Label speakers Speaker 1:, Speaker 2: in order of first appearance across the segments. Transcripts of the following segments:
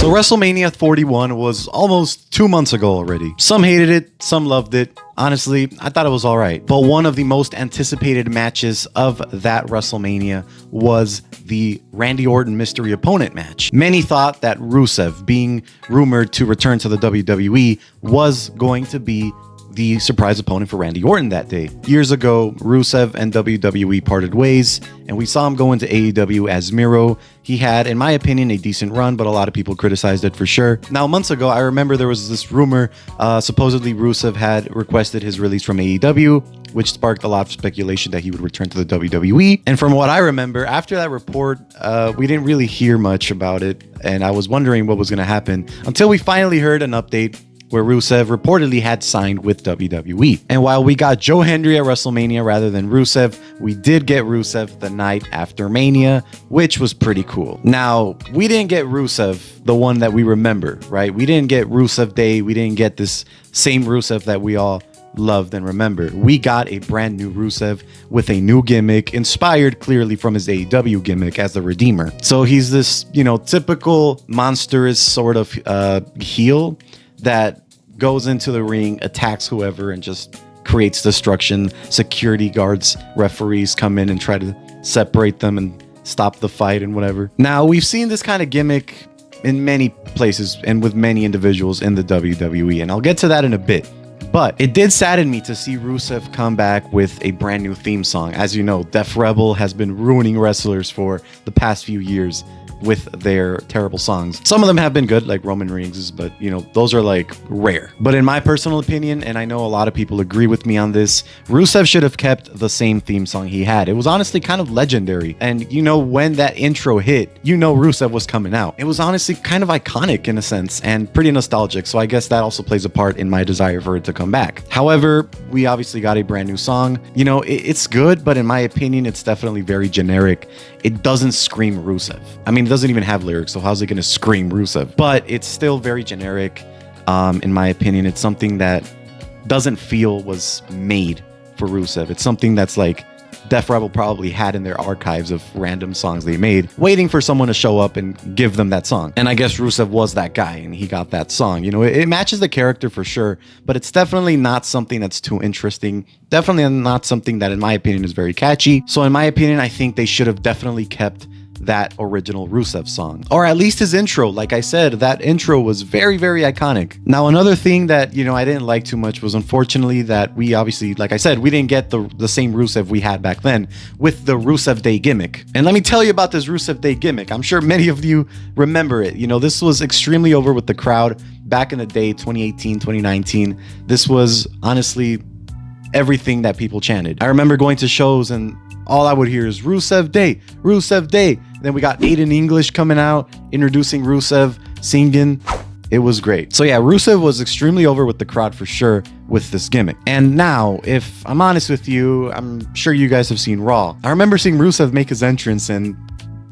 Speaker 1: So WrestleMania 41 was almost 2 months ago already. Some hated it, some loved it. Honestly, I thought it was all right. But one of the most anticipated matches of that WrestleMania was the Randy Orton mystery opponent match. Many thought that Rusev, being rumored to return to the WWE, was going to be the surprise opponent for Randy Orton that day. Years ago, Rusev and WWE parted ways, and we saw him go into AEW as Miro. He had, in my opinion, a decent run, but a lot of people criticized it for sure. Now, months ago, I remember there was this rumor, supposedly Rusev had requested his release from AEW, which sparked a lot of speculation that he would return to the WWE. And from what I remember, after that report, we didn't really hear much about it, and I was wondering what was going to happen until we finally heard an update where Rusev reportedly had signed with WWE. And while we got Joe Hendry at WrestleMania rather than Rusev, we did get Rusev the night after Mania, which was pretty cool. Now, we didn't get Rusev, the one that we remember, right? We didn't get Rusev Day. We didn't get this same Rusev that we all loved and remember. We got a brand new Rusev with a new gimmick, inspired clearly from his AEW gimmick as the Redeemer. So he's this, typical monstrous sort of heel that goes into the ring, attacks whoever, and just creates destruction. Security guards, referees come in and try to separate them and stop the fight and whatever. Now, we've seen this kind of gimmick in many places and with many individuals in the WWE, and I'll get to that in a bit. But it did sadden me to see Rusev come back with a brand new theme song. As you know, Def Rebel has been ruining wrestlers for the past few years with their terrible songs. Some of them have been good, like Roman Reigns', but those are like rare. But in my personal opinion, and I know a lot of people agree with me on this, Rusev should have kept the same theme song he had. It was honestly kind of legendary. And when that intro hit, Rusev was coming out. It was honestly kind of iconic in a sense and pretty nostalgic. So I guess that also plays a part in my desire for it to come back. However, we obviously got a brand new song. It's good, but in my opinion, it's definitely very generic. It doesn't scream Rusev. I mean, it doesn't even have lyrics, so how's it going to scream Rusev? But it's still very generic. In my opinion, it's something that doesn't feel was made for Rusev. It's something that's like Def Rebel probably had in their archives of random songs they made, waiting for someone to show up and give them that song. And I guess Rusev was that guy, and he got that song. It matches the character for sure, but it's definitely not something that's too interesting. Definitely not something that, in my opinion, is very catchy. So in my opinion, I think they should have definitely kept that original Rusev song, or at least his intro. Like I said, that intro was very, very iconic. Now, another thing that I didn't like too much was, unfortunately, that we obviously, like I said, we didn't get the same Rusev we had back then with the Rusev Day gimmick. And let me tell you about this Rusev Day gimmick. I'm sure many of you remember it. This was extremely over with the crowd back in the day, 2018, 2019. This was honestly everything that people chanted. I remember going to shows and all I would hear is Rusev Day, Rusev Day. Then we got Aiden English coming out, introducing Rusev, singing. It was great. So yeah, Rusev was extremely over with the crowd for sure with this gimmick. And now, if I'm honest with you, I'm sure you guys have seen Raw. I remember seeing Rusev make his entrance and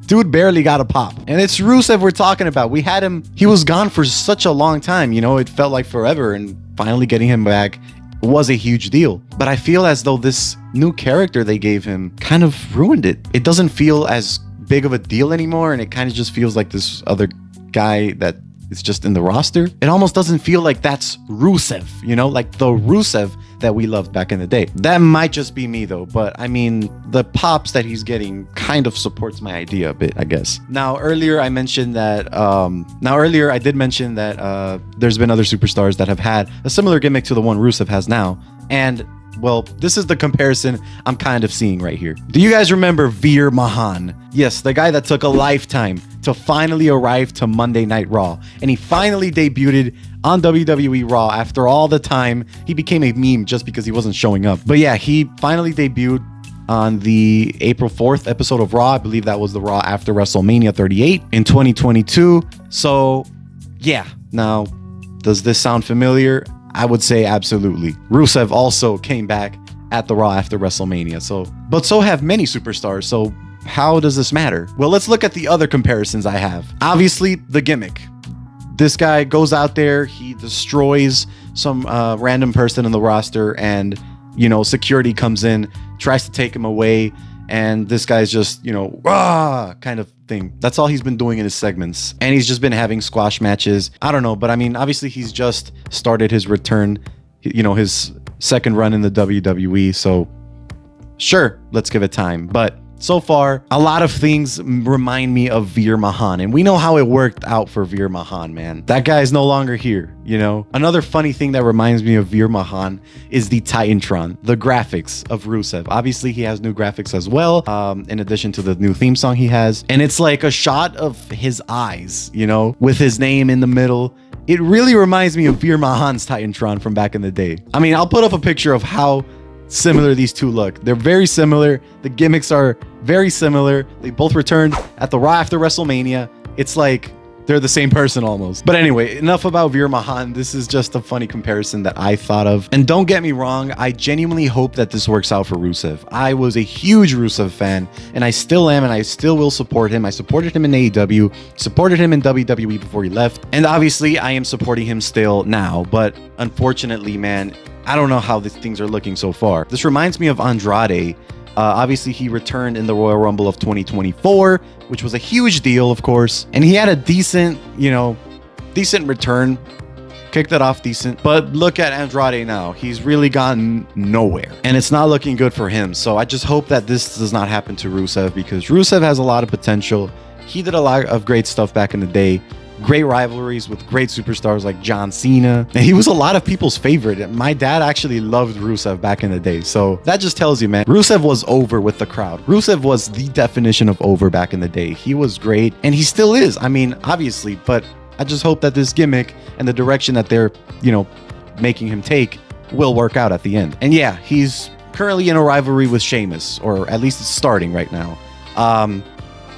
Speaker 1: dude barely got a pop. And it's Rusev we're talking about. We had him, he was gone for such a long time, it felt like forever, and finally getting him back was a huge deal. But I feel as though this new character they gave him kind of ruined it. It doesn't feel as big of a deal anymore, and it kind of just feels like this other guy that is just in the roster. It almost doesn't feel like that's Rusev, like the Rusev that we loved back in the day. That might just be me though, but I mean, the pops that he's getting kind of supports my idea a bit, I guess. Now, earlier I did mention that there's been other superstars that have had a similar gimmick to the one Rusev has now. And well, this is the comparison I'm kind of seeing right here. Do you guys remember Veer Mahan? Yes, the guy that took a lifetime to finally arrive to Monday Night Raw. And he finally debuted on WWE Raw after all the time. He became a meme just because he wasn't showing up. But yeah, he finally debuted on the April 4th episode of Raw. I believe that was the Raw after WrestleMania 38 in 2022. So yeah, now, does this sound familiar? I would say absolutely. Rusev also came back at the Raw after WrestleMania. But so have many superstars. So how does this matter? Well, let's look at the other comparisons I have. Obviously, the gimmick. This guy goes out there, he destroys some random person in the roster, and security comes in, tries to take him away, and this guy's just kind of thing. That's all he's been doing in his segments. And he's just been having squash matches. I don't know, but I mean, obviously he's just started his return, you know, his second run in the WWE. So sure, let's give it time. But so far, a lot of things remind me of Veer Mahan, and we know how it worked out for Veer Mahan, man. That guy is no longer here, you know? Another funny thing that reminds me of Veer Mahan is the Titantron, the graphics of Rusev. Obviously, he has new graphics as well, in addition to the new theme song he has. And it's like a shot of his eyes, you know, with his name in the middle. It really reminds me of Veer Mahan's Titantron from back in the day. I mean, I'll put up a picture of how similar these two look. They're very similar. The gimmicks are very similar. They both returned at the Raw after WrestleMania. It's like they're the same person almost. But anyway, enough about Veer Mahan. This is just a funny comparison that I thought of. And don't get me wrong, I genuinely hope that this works out for Rusev. I was a huge Rusev fan, and I still am, and I still will support him. I supported him in AEW, supported him in WWE before he left, and obviously I am supporting him still now. But unfortunately, man, I don't know how these things are looking so far. This reminds me of Andrade. Obviously, he returned in the Royal Rumble of 2024, which was a huge deal, of course. And he had a decent, you know, decent return. Kicked it off decent. But look at Andrade now. He's really gotten nowhere. And it's not looking good for him. So I just hope that this does not happen to Rusev, because Rusev has a lot of potential. He did a lot of great stuff back in the day. Great rivalries with great superstars like John Cena. And he was a lot of people's favorite. My dad actually loved Rusev back in the day. So that just tells you, man, Rusev was over with the crowd. Rusev was the definition of over back in the day. He was great, and he still is. I mean, obviously, but I just hope that this gimmick and the direction that they're, you know, making him take will work out at the end. And yeah, he's currently in a rivalry with Sheamus, or at least it's starting right now.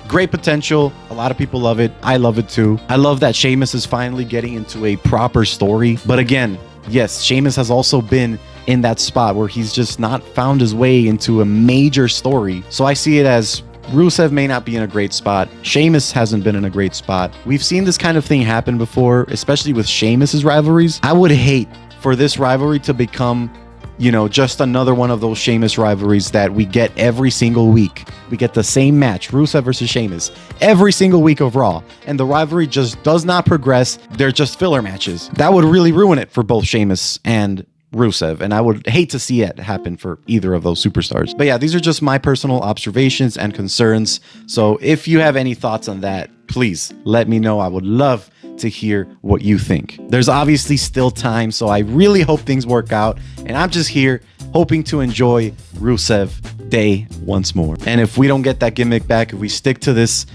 Speaker 1: Great potential. A lot of people love it. I love it too. I love that Sheamus is finally getting into a proper story. But again, yes, Sheamus has also been in that spot where he's just not found his way into a major story. So I see it as Rusev may not be in a great spot. Sheamus hasn't been in a great spot. We've seen this kind of thing happen before, especially with Sheamus's rivalries. I would hate for this rivalry to become, you know, just another one of those Sheamus rivalries that we get every single week. We get the same match, Rusev versus Sheamus, every single week of Raw, and the rivalry just does not progress. They're just filler matches. That would really ruin it for both Sheamus and Rusev, and I would hate to see it happen for either of those superstars. But yeah, these are just my personal observations and concerns. So if you have any thoughts on that, please let me know. I would love to hear what you think. There's obviously still time, so I really hope things work out, and I'm just here hoping to enjoy Rusev Day once more. And if we don't get that gimmick back, if we stick to this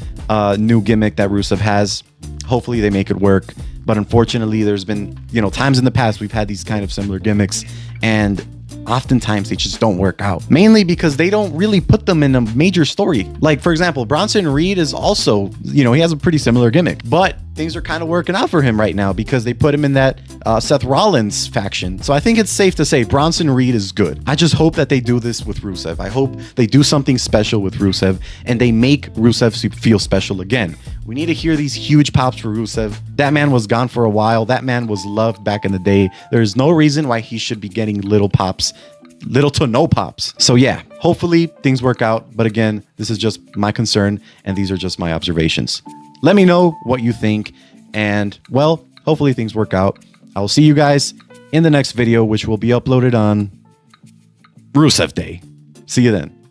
Speaker 1: new gimmick that Rusev has, hopefully they make it work. But unfortunately, there's been, you know, times in the past we've had these kind of similar gimmicks, and oftentimes they just don't work out, mainly because they don't really put them in a major story. Like, for example, Bronson Reed is also, you know, he has a pretty similar gimmick, but things are kind of working out for him right now because they put him in that Seth Rollins faction. So I think it's safe to say Bronson Reed is good. I just hope that they do this with Rusev. I hope they do something special with Rusev and they make Rusev feel special again. We need to hear these huge pops for Rusev. That man was gone for a while. That man was loved back in the day. There's no reason why he should be getting little pops, little to no pops. So yeah, hopefully things work out. But again, this is just my concern and these are just my observations. Let me know what you think, and well, hopefully things work out. I will see you guys in the next video, which will be uploaded on Rusev Day. See you then.